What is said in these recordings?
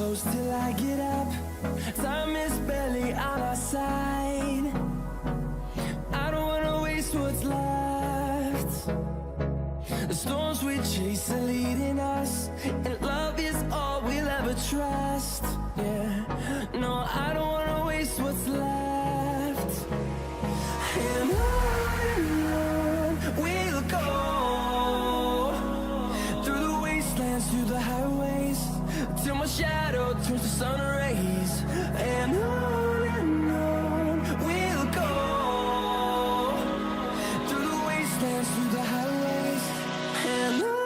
close till I get up. Time is barely on our side. I don't wanna waste what's left. The storms we chase are leading us, and love is all we'll ever trust. Yeah, no, I don't wanna waste what's left. And on we'll go, through the wastelands, through the highways, till my shadow turns to sun rays. And on we'll go, through the wastelands, through the highways, and on.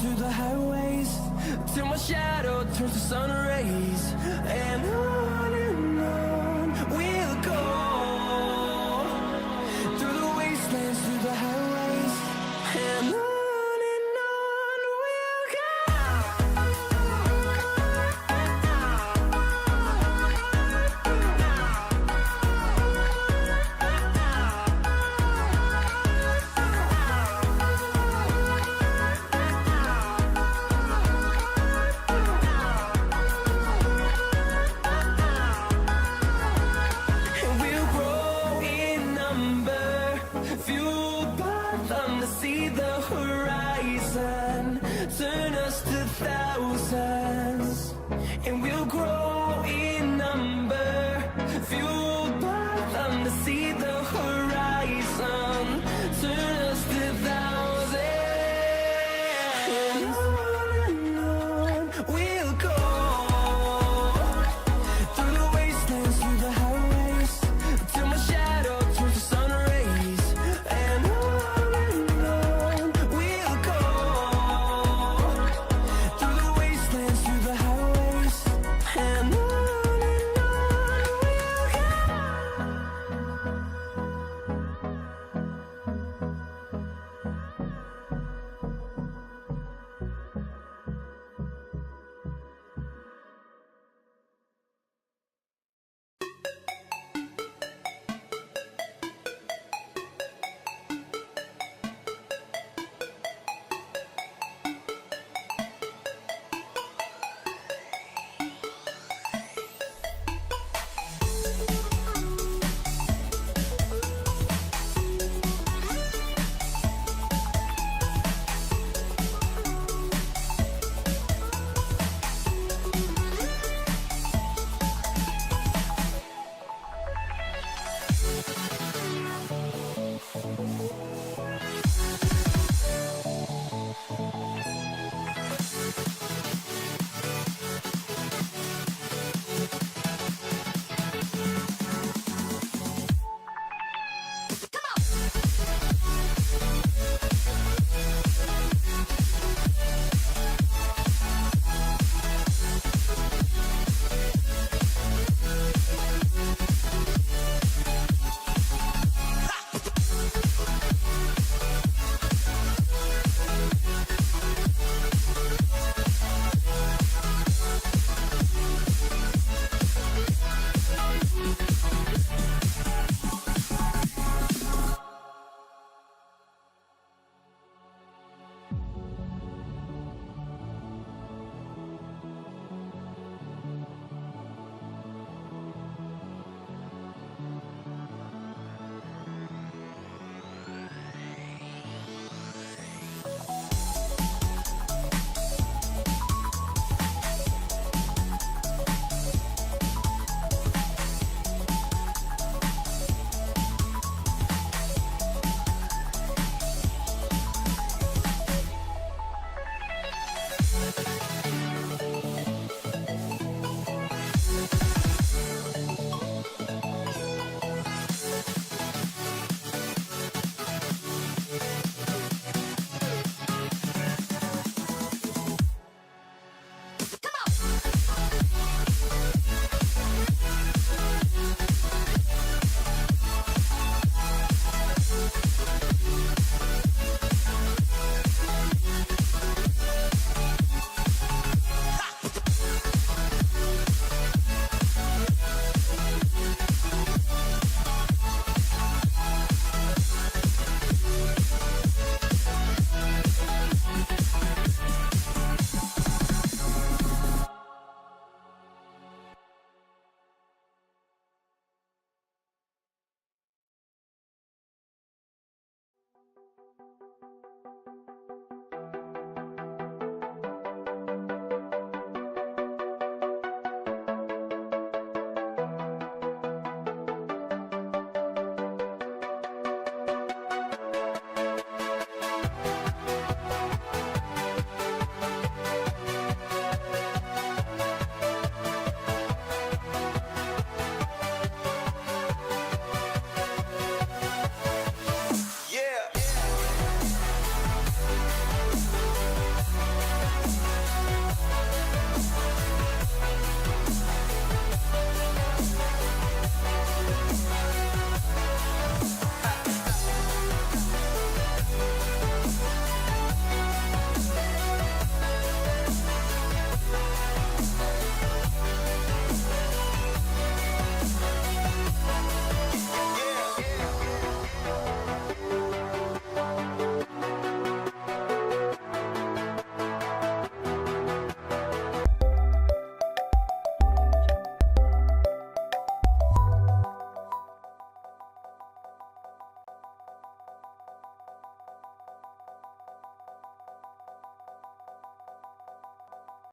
Through the highways, till my shadow turns to sun rays. And on we'll go, through the wastelands, through the highways, and on. See the horizon turn us to thousands, and we'll grow in number, fueled by them to see the horizon turn us to thousands. And on we'll go, through the wastelands, through the highways, till my shadow turns to sun rays. And